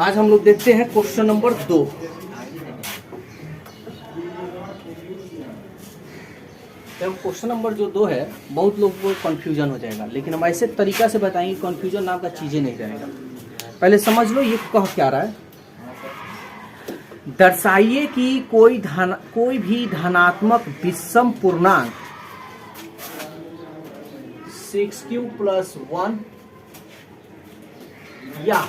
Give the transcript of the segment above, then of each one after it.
आज हम लोग देखते हैं क्वेश्चन नंबर 2। क्वेश्चन नंबर जो 2 है, बहुत लोग को कंफ्यूजन हो जाएगा, लेकिन हम ऐसे तरीका से बताएंगे कंफ्यूजन नाम का चीजें नहीं रहेगा। पहले समझ लो ये कह क्या रहा है। दर्शाइए कि कोई भी धनात्मक विषम पूर्णांक 6q + 1 या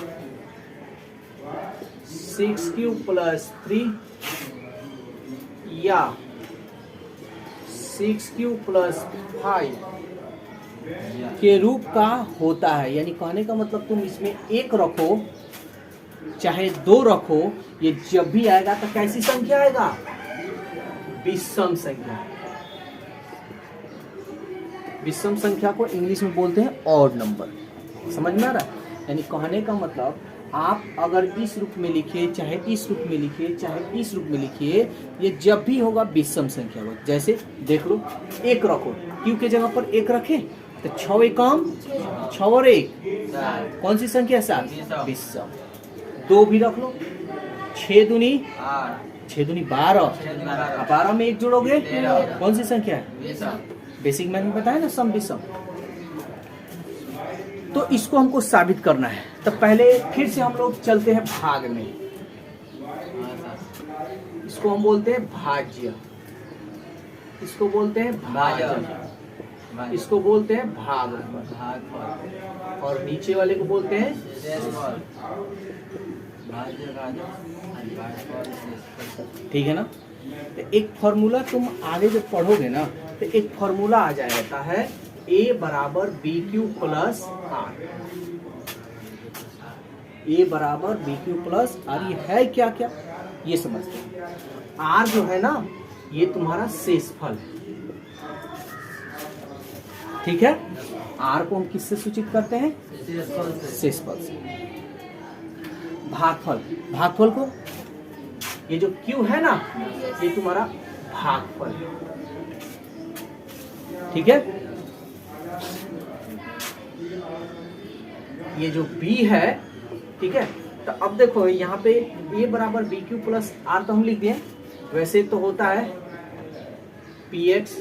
6q + 3 या 6q + 5 के रूप का होता है। यानी कहने का मतलब तुम इसमें 1 रखो चाहे 2 रखो, ये जब भी आएगा तो कैसी संख्या आएगा? विषम संख्या। विषम संख्या को इंग्लिश में बोलते हैं ऑड नंबर। समझ में आ रहा है? यानी कहने का मतलब आप अगर इस रूप में लिखिए, चाहे इस रूप में लिखिए, चाहे इस रूप में लिखिए, ये जब भी होगा विषम संख्या होगा। जैसे देख लो, 1 रखो, क्यू के जगह पर 1 रखे तो 6 एकम 6 और 1 कौन सी संख्या है? 7 विषम। 2 भी रख लो, 6 दूनी 12, 12 में 1 जोड़ोगे कौन सी संख्या है? बेसिक मैथ में बताया ना, सम विषम। तो इसको हमको साबित करना है, तो पहले फिर से हम लोग चलते हैं भाग में। इसको हम बोलते हैं भाज्य, इसको बोलते हैं भाजक, इसको बोलते हैं भागफल, और नीचे वाले को बोलते हैं ठीक है ना। तो एक फॉर्मूला तुम आगे जब पढ़ोगे ना, तो एक फॉर्मूला आ जाता है A बराबर BQ + R। A बराबर BQ + R। ये है क्या क्या ये समझते हैं। R जो है ना, ये तुम्हारा शेषफल, ठीक है। R को हम किससे सूचित करते हैं? शेषफल से। भागफल, भागफल को ये जो Q है ना, ये तुम्हारा भागफल, ठीक है। ये जो B है, ठीक है। तो अब देखो यहाँ पे A बराबर BQ + R तो हम लिख दिए। वैसे तो होता है PX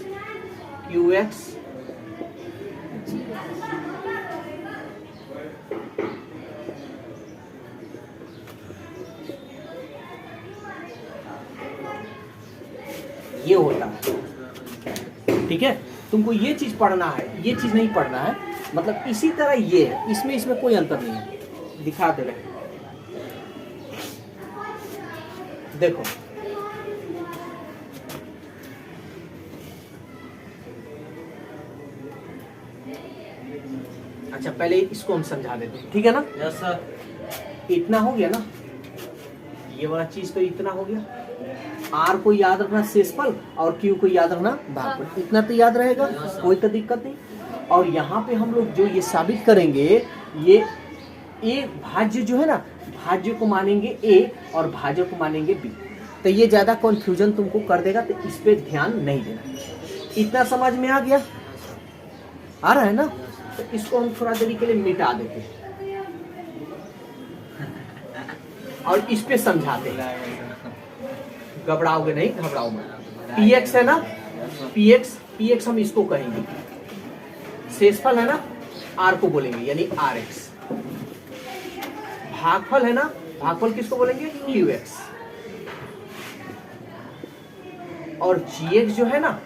QX ये होता है, ठीक है। तुमको ये चीज पढ़ना है, ये चीज नहीं पढ़ना है। मतलब इसी तरह ये है, इसमें कोई अंतर नहीं है। दिखा दे रहे, देखो अच्छा, पहले इसको हम समझा देते हैं, ठीक है ना। Yes sir. इतना हो गया ना, ये वाला चीज तो इतना हो गया। R को याद रखना शेषफल, और Q को याद रखना भागफल। इतना तो याद रहेगा, कोई तो दिक्कत नहीं। और यहाँ पे हम लोग जो ये साबित करेंगे, ये A भाज्य जो है ना, भाज्य को मानेंगे A और भाजक को मानेंगे B। तो ये ज्यादा कंफ्यूजन तुमको कर देगा, तो इस पे ध्यान नहीं देना। इतना समझ में आ गया? आ रहा है ना। तो इसको हम थोड़ा देरी के लिए मिटा देते हैं और इस पे समझाते हैं। घबराओगे नहीं, घबराओ मत। PX है ना, PX हम इसको कहेंगे। शेषफल है ना, R को बोलेंगे यानी RX। भागफल है ना, भागफल किसको बोलेंगे? QX। और GX जो है ना,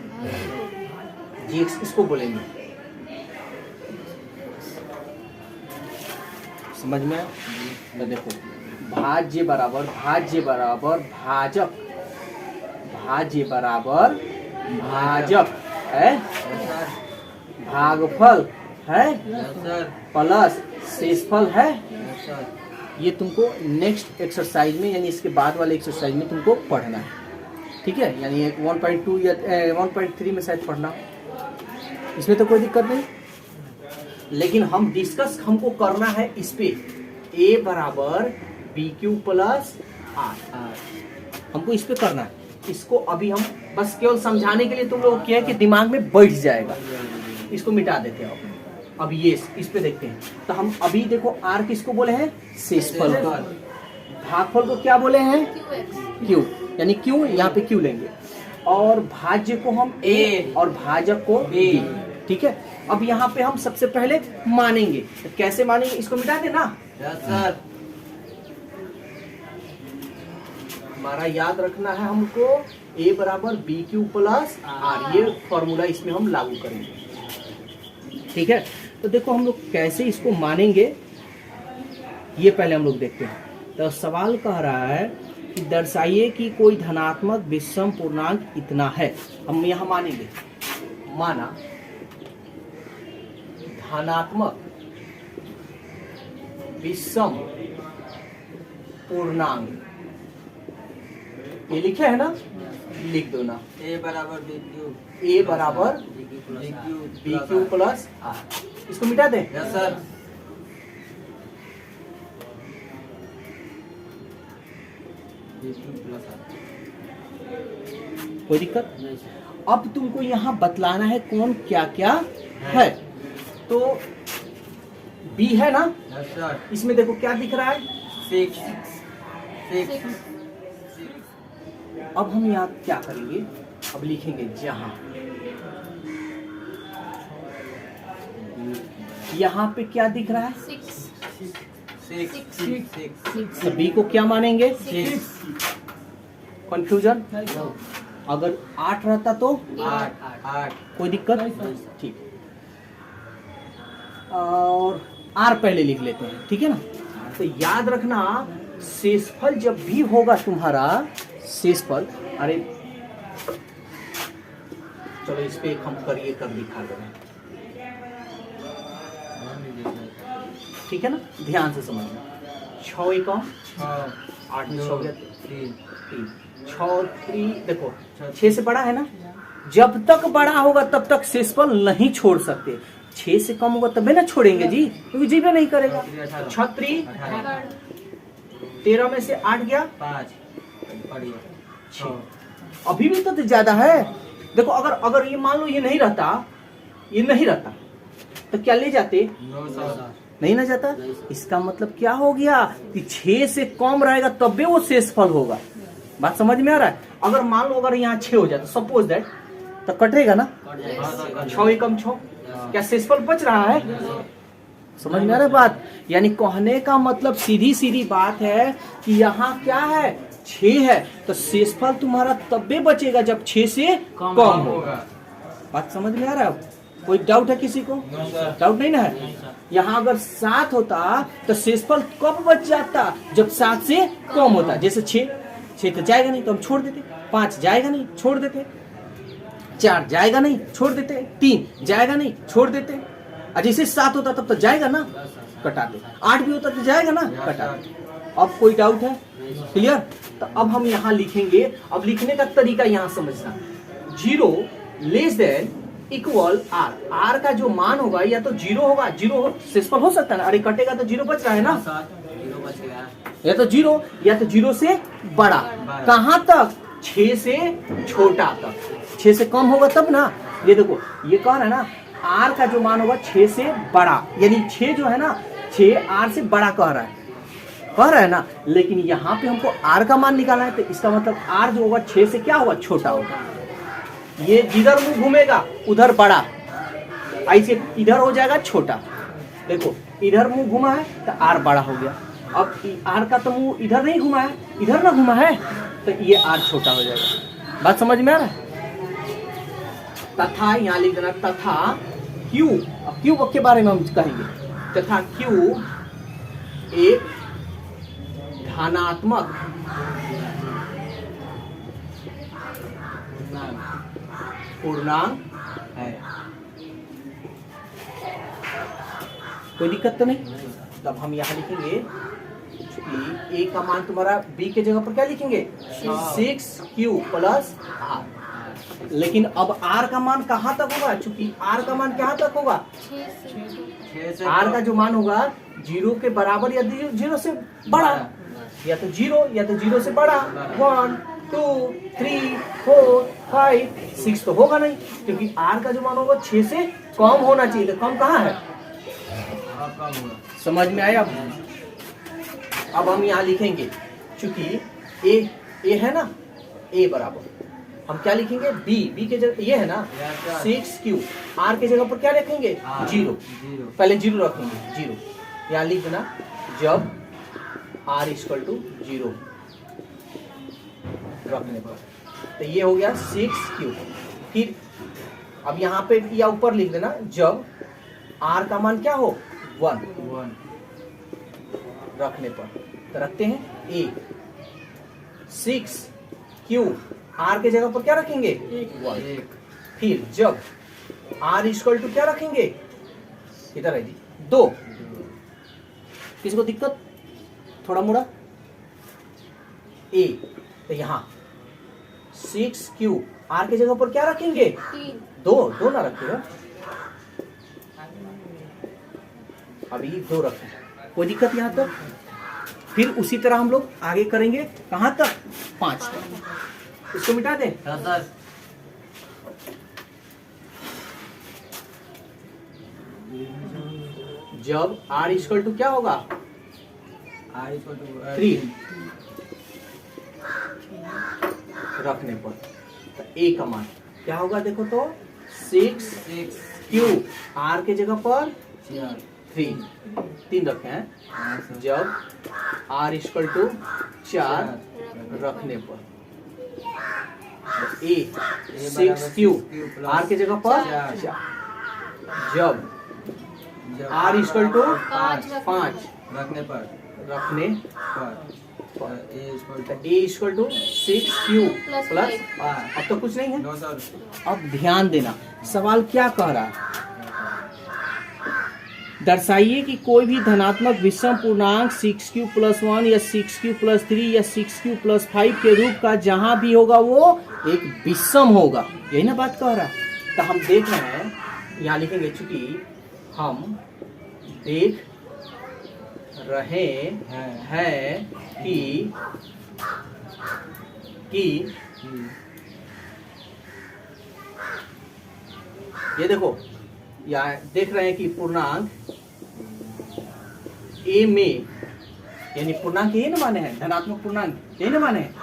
GX इसको बोलेंगे। समझ में? तो देखो, भाज्य बराबर भाजक, भाज्य बराबर भाजक है, भागफल है प्लस शेषफल है। ये तुमको नेक्स्ट एक्सरसाइज में, यानी इसके बाद वाले एक्सरसाइज में तुमको पढ़ना है, ठीक है। यानी 1.2 या 1.3 में शायद पढ़ना, इसमें तो कोई दिक्कत नहीं। लेकिन हम डिस्कस हमको करना है इस पे, A बराबर BQ + R। हमको इस पे करना है। इसको अभी हम बस केवल समझाने के लिए तुम लोग क्या है कि दिमाग में बैठ जाएगा। इसको मिटा देते हैं अब ये इस पे देखते हैं। तो हम अभी देखो R किसको बोले हैं? शेषफल को। भागफल को क्या बोले हैं? क्यू, यानी क्यू, यहाँ पे क्यू लेंगे और भाज्य को हम ए और भाजक को बी। ठीक है, अब यहाँ पे हम सबसे पहले मानेंगे। तो कैसे मानेंगे? इसको मिटा देना। सर हमारा याद रखना है हमको ए बराबर बी क्यू प्लस आर, ये फॉर्मूला इसमें हम लागू करेंगे। ठीक है, तो देखो हम लोग कैसे इसको मानेंगे ये पहले हम लोग देखते हैं। तो सवाल कह रहा है कि दर्शाइए कि कोई धनात्मक विषम पूर्णांक इतना है। हम यहाँ मानेंगे, माना धनात्मक विषम पूर्णांक, ये लिखे है ना, लिख दो ना। ए बराबर बी क्यू, ए बराबर बी क्यू प्लस आर। इसको मिटा दें। Yes sir. कोई दिक्कत? अब तुमको यहाँ बतलाना है कौन क्या क्या है। तो बी है ना, यस सर। इसमें देखो क्या दिख रहा है? 6। अब हम यहाँ क्या करेंगे? अब लिखेंगे जहां यहाँ पे क्या दिख रहा है? 6। तो बी को क्या मानेंगे? कंफ्यूजन? अगर 8 रहता तो 8। कोई दिक्कत? ठीक। और आर पहले लिख लेते हैं, ठीक है ना। तो याद रखना शेषफल जब भी होगा तुम्हारा, शेषफल, अरे चलो इस पे हम करिए कर दिखा दे रहे हैं, ठीक है ना, ध्यान से समझना। 6 एकम 8 में 6 हो गया 3 6 3, देखो 6 से बड़ा है ना, जब तक बड़ा होगा तब तक शेषफल नहीं छोड़ सकते। 6 से कम होगा तबे ना छोड़ेंगे जी, क्योंकि जीवे नहीं करेगा। 36 13 में से 8 गया 5। 6, अभी भी तो ज्यादा है। देखो अगर ये मान लो ये नहीं रहता तो क्या ले जाते? नहीं ना जाता। इसका मतलब क्या हो गया कि 6 से कम रहेगा तब भी वो शेषफल होगा। बात समझ में आ रहा है? अगर मान लो अगर यहाँ 6 हो जाता, सपोज दैट, तो कटेगा ना। 6 एकम 6, क्या शेषफल बच रहा है? समझ में आ रहा है बात? यानी कहने का मतलब सीधी बात है कि यहाँ क्या है? 6 है, तो शेषफल तुम्हारा तब भी बचेगा जब 6 से कम होगा। बात समझ में आ रहा है? कोई डाउट है किसी को? डाउट नहीं ना है? यहाँ अगर 7 होता तो शेषफल कब बच जाता? जब 7 से कम होता। जैसे 6 तो जाएगा नहीं तो हम छोड़ देते, 5 जाएगा नहीं छोड़ देते, 4 जाएगा नहीं छोड़ देते, 3 जाएगा नहीं छोड़ देते। और जैसे 7 होता तब तो जाएगा ना, कटा दे। 8 भी होता तो जाएगा ना, कटा दे। अब कोई डाउट है? क्लियर? तो अब हम यहाँ लिखेंगे। अब लिखने का तरीका यहाँ समझना। 0 less than equal R. R का जो मान होगा या तो 0 होगा, 0 शेषफल हो सकता है ना, अरे कटेगा तो 0 बच रहा है ना, या तो 0 या तो 0 से बड़ा। कहाँ तक? 6 से छोटा तक। 6 से कम होगा तब ना। ये देखो ये कह रहा है ना, आर का जो मान होगा 6 से बड़ा, यानी 6 जो है ना, 6 आर से बड़ा कह रहा है ना। लेकिन यहाँ पे हमको आर का मान निकालना है, तो इसका मतलब आर जो होगा 6 से क्या होगा? छोटा होगा। ये जिधर मुंह घूमेगा उधर बड़ा, ऐसे इधर हो जाएगा छोटा। देखो इधर मुंह घुमा है तो आर बड़ा हो गया। अब आर का तो मुंह इधर नहीं घुमा है, इधर ना घुमा है, तो ये आर छोटा हो जाएगा। बात समझ में आ रहा है? तथा यहाँ लिख देना, तथा क्यू। अब क्यू के बारे में हम कहेंगे। तथा क्यू एक धनात्मक पूर्णांक है। कोई दिक्कत तो नहीं? तब हम यहाँ लिखेंगे ए का मान तुम्हारा बी के जगह पर क्या लिखेंगे? 6q plus are. लेकिन अब आर का मान कहाँ तक होगा? चूंकि आर का मान कहाँ तक होगा? आर का जो मान होगा 0 के बराबर या 0 से बड़ा, या तो 0 या तो 0 से बड़ा। 1 2 3 4 5 6 तो होगा नहीं, क्योंकि आर का जो मान होगा 6 से कम होना चाहिए। तो कम कहाँ है? समझ में आया? अब हम यहाँ लिखेंगे चूंकि ए है ना, ए बराबर हम क्या लिखेंगे, बी के जगह ये है ना Yes, sir. 6Q, आर के जगह पर क्या रखेंगे, R. 0, जीरो पहले 0 रखेंगे, 0 यहाँ लिख देना, जब R इक्वल टू 0 रखने पर, तो ये हो गया 6Q। फिर अब यहाँ पे या ऊपर लिख देना, जब R का मान क्या हो, 1 वन रखने पर, तो रखते हैं ए, 6Q, R के जगह पर क्या रखेंगे, 1। एक फिर जब R इक्वल टू क्या रखेंगे, इधर है जी 2, किसी को दिक्कत थोड़ा मोड़ा, ए, तो यहाँ 6Q, R के जगह पर क्या रखेंगे, 2 ना रखेगा, अभी 2 रखें, कोई दिक्कत यहाँ तक। फिर उसी तरह हम लोग आगे करेंगे, कहाँ तक, 5 तक। इसको मिटा दें, हाँ सर जब R इक्वल टू क्या होगा, R इक्वल टू 3 रखने पर, तो ए का मान क्या होगा, देखो तो 6Q, R के जगह पर 3 रखे हैं, जब R इक्वल टू 4 रखने पर, ए 6Q, R के जगह पर 4, जब R इक्वल टू 5 रखने पर रखने पर ए इक्वल टू 6Q प्लस, अब तो कुछ नहीं है। नो सर अब ध्यान देना, सवाल क्या कह रहा है, दर्शाइए कि कोई भी धनात्मक विषम पूर्णांक 6Q प्लस 1 या 6Q प्लस 3 या 6Q प्लस 5 के रूप का जहां भी होगा वो एक विषम होगा, यही ना बात कह रहा है। तो हम देख रहे हैं, यहाँ लिखेंगे, चूंकि हम देख रहे हैं कि ये देखो, यहाँ देख रहे हैं कि पूर्णांक ए में, यानी पूर्णांक यही ना माने हैं, धनात्मक पूर्णांक यही ना माने हैं,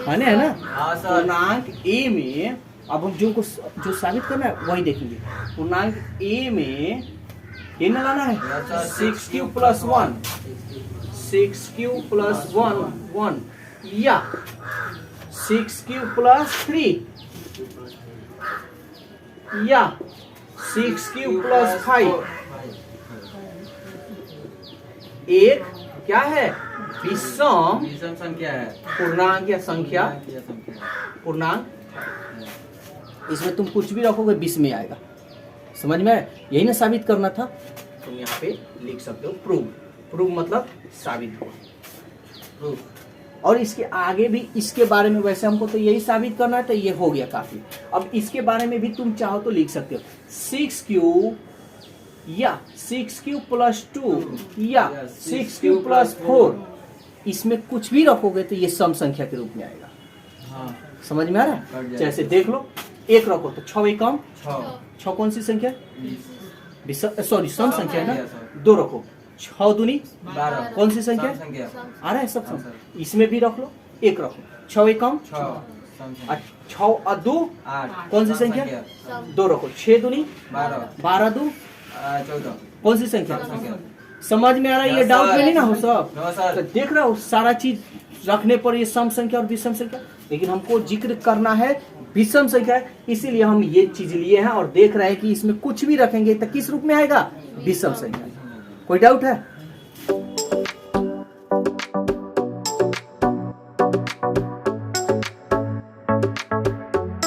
माने है ना, हाँ सर पूर्णांक ए में, अब हम जो साबित करना है वही देखेंगे। पूर्णांक ए में ये ना लाना है, 6Q प्लस 1, 6Q प्लस 1 या 6Q प्लस 3 या 6Q प्लस 5, एक क्या है, विषम विषम संख्या है पूर्णांक या संख्या, या संख्या पूर्णांक, इसमें तुम कुछ भी रखोगे 20 में आएगा, समझ में आया? यही ना साबित करना था, तुम यहाँ पे लिख सकते हो प्रूव मतलब साबित हुआ, प्रूफ। और इसके आगे भी इसके बारे में, वैसे हमको तो यही साबित करना है, तो ये हो गया काफी। अब इसके बारे में भी तुम चाहो तो लिख सकते हो, 6Q या 6Q प्लस 2 या 6Q प्लस 4, इसमें कुछ भी रखोगे तो ये सम संख्या के रूप में आएगा, हाँ समझ में आ रहा है? जैसे देख लो, एक रखो तो 6 एकम 6 कौन सी संख्या, सॉरी सम संख्या है ना, 2 रखो, 6 दूनी 12 कौन सी संख्या, संख्या आ रहा है सब हाँ, सम, इसमें भी रख लो, 1 रखो, 6 एकम 6 और 2 8 कौन सी संख्या, 2 रखो, 6 दूनी 12 2 14 कौन सी संख्या, संख्या। समझ में आ रहा है? ये Yes, डाउट sir. में नहीं ना हो सब, नो सर तो देख रहे हो सारा चीज रखने पर ये सम संख्या और विषम संख्या, लेकिन हमको जिक्र करना है विषम संख्या, इसीलिए हम ये चीज लिए हैं और देख रहे हैं कि इसमें कुछ भी रखेंगे तो किस रूप में आएगा, विषम संख्या। कोई डाउट है?